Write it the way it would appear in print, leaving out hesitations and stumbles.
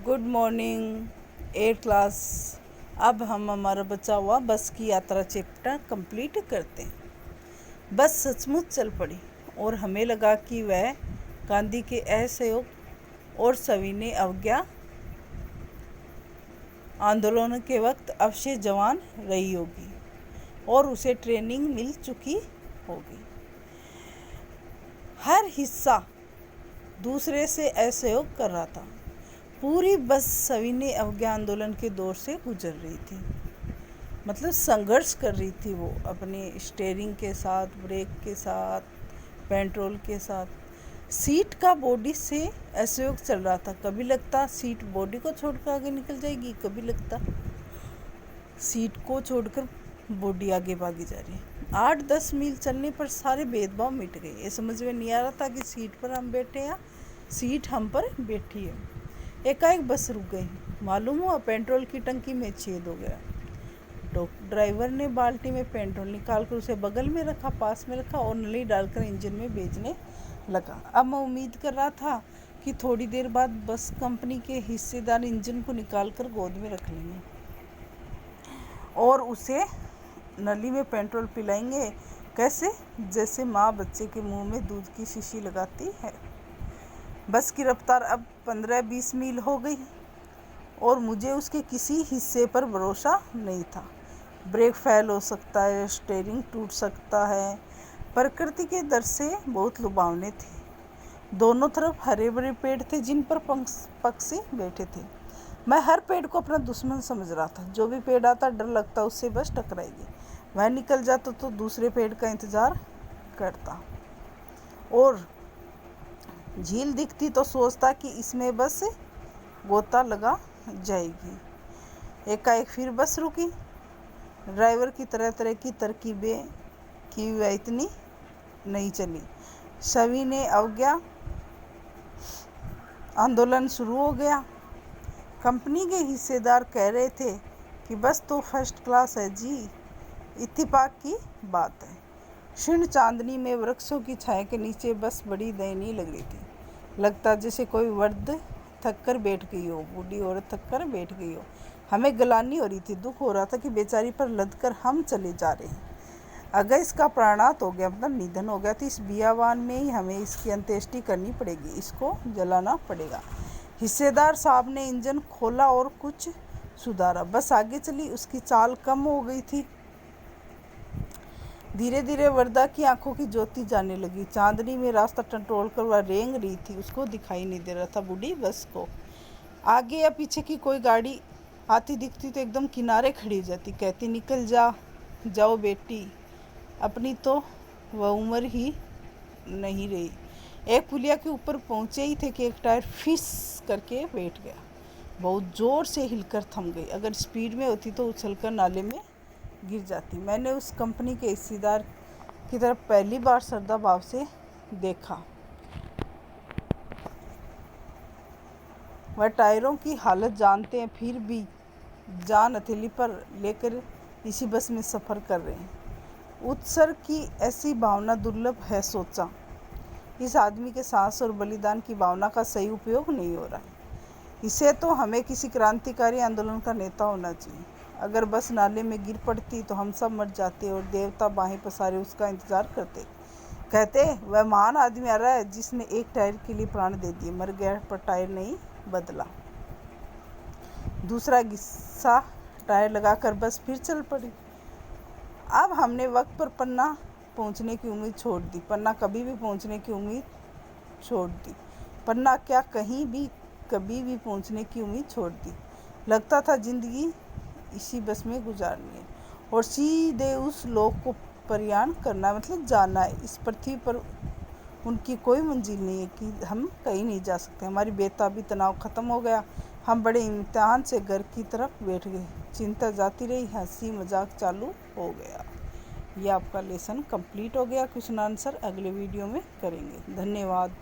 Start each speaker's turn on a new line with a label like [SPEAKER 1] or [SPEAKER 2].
[SPEAKER 1] Good morning 8 class. अब हम हमारा बचा हुआ बस की यात्रा चैप्टर कंप्लीट करते हैं। बस सचमुच चल पड़ी और हमें लगा कि वह गांधी के असहयोग और सविनय अवज्ञा आंदोलन के वक्त अवश्य जवान रही होगी और उसे ट्रेनिंग मिल चुकी होगी। हर हिस्सा दूसरे से असहयोग कर रहा था। पूरी बस सविनय अवज्ञा आंदोलन के दौर से गुजर रही थी, मतलब संघर्ष कर रही थी वो अपने स्टीयरिंग के साथ, ब्रेक के साथ, पेट्रोल के साथ। सीट का बॉडी से असहयोग चल रहा था। कभी लगता सीट बॉडी को छोड़कर आगे निकल जाएगी, कभी लगता सीट को छोड़कर बॉडी आगे भागी जा रही है। 8-10 मील चलने पर सारे भेदभाव मिट गए। ये समझ में नहीं आ रहा था कि सीट पर हम बैठे या सीट हम पर बैठी है। एकाएक बस रुक गई। मालूम हुआ पेट्रोल की टंकी में छेद हो गया। ड्राइवर ने बाल्टी में पेट्रोल निकालकर उसे बगल में रखा, पास में रखा और नली डालकर इंजन में भेजने लगा। अब मैं उम्मीद कर रहा था कि थोड़ी देर बाद बस कंपनी के हिस्सेदार इंजन को निकालकर गोद में रख लेंगे और उसे नली में पेट्रोल पिलाएंगे। कैसे? जैसे माँ बच्चे के मुंह में दूध की शीशी लगाती है। बस की रफ्तार अब 15-20 मील हो गई और मुझे उसके किसी हिस्से पर भरोसा नहीं था। ब्रेक फेल हो सकता है, स्टीयरिंग टूट सकता है। प्रकृति के दृश्य बहुत लुभावने थे। दोनों तरफ हरे भरे पेड़ थे जिन पर पक्षी बैठे थे। मैं हर पेड़ को अपना दुश्मन समझ रहा था। जो भी पेड़ आता डर लगता उससे बस टकराएगी। वह निकल जाता तो दूसरे पेड़ का इंतजार करता और झील दिखती तो सोचता कि इसमें बस गोता लगा जाएगी। एकाएक फिर बस रुकी। ड्राइवर की तरह तरह की तरकीबें की, वह इतनी नहीं चली। सविनय अवज्ञा आंदोलन शुरू हो गया। कंपनी के हिस्सेदार कह रहे थे कि बस तो फर्स्ट क्लास है जी। इत्तेफाक की बात है। क्षीण चांदनी में वृक्षों की छाया के नीचे बस बड़ी दयनीय लग रही थी। लगता जैसे कोई वृद्ध थक कर बैठ गई हो, बूढ़ी औरत थक कर बैठ गई हो। हमें गलानी हो रही थी, दुख हो रहा था कि बेचारी पर लद कर हम चले जा रहे हैं। अगर इसका प्राणात हो गया, मतलब निधन हो गया, तो इस बियावान में ही हमें इसकी अंत्येष्टि करनी पड़ेगी, इसको जलाना पड़ेगा। हिस्सेदार साहब ने इंजन खोला और कुछ सुधारा। बस आगे चली। उसकी चाल कम हो गई थी। धीरे धीरे वरदा की आंखों की ज्योति जाने लगी। चांदनी में रास्ता टटोल कर वह रेंग रही थी। उसको दिखाई नहीं दे रहा था बूढ़ी बस को। आगे या पीछे की कोई गाड़ी आती दिखती तो एकदम किनारे खड़ी हो जाती, कहती निकल जाओ बेटी, अपनी तो वह उम्र ही नहीं रही। एक पुलिया के ऊपर पहुंचे ही थे कि एक टायर फिस करके बैठ गया। बहुत जोर से हिलकर थम गई। अगर स्पीड में होती तो उछलकर नाले में गिर जाती। मैंने उस कंपनी के हिस्सेदार की तरफ पहली बार श्रद्धा भाव से देखा। वह टायरों की हालत जानते हैं, फिर भी जान हथेली पर लेकर इसी बस में सफ़र कर रहे हैं। उत्सर्ग की ऐसी भावना दुर्लभ है। सोचा, इस आदमी के साहस और बलिदान की भावना का सही उपयोग नहीं हो रहा है। इसे तो हमें किसी क्रांतिकारी आंदोलन का नेता होना चाहिए। अगर बस नाले में गिर पड़ती तो हम सब मर जाते और देवता बाहें पसारे उसका इंतजार करते। कहते वह महान आदमी आ रहा है जिसने एक टायर के लिए प्राण दे दिए, मर गया पर टायर नहीं बदला। दूसरा हिस्सा टायर लगाकर बस फिर चल पड़ी। अब हमने वक्त पर पन्ना पहुंचने की उम्मीद छोड़ दी। पन्ना कभी भी पहुंचने की उम्मीद छोड़ दी। पन्ना क्या, कहीं भी कभी भी पहुंचने की उम्मीद छोड़ दी। लगता था जिंदगी इसी बस में गुजारनी है और सीधे उस लोक को प्रयाण करना, मतलब जाना है। इस पृथ्वी पर उनकी कोई मंजिल नहीं है कि हम कहीं नहीं जा सकते। हमारी बेताबी, तनाव खत्म हो गया। हम बड़े इम्तिहान से घर की तरफ बैठ गए। चिंता जाती रही, हंसी मजाक चालू हो गया। ये आपका लेसन कंप्लीट हो गया। क्वेश्चन आंसर अगले वीडियो में करेंगे। धन्यवाद।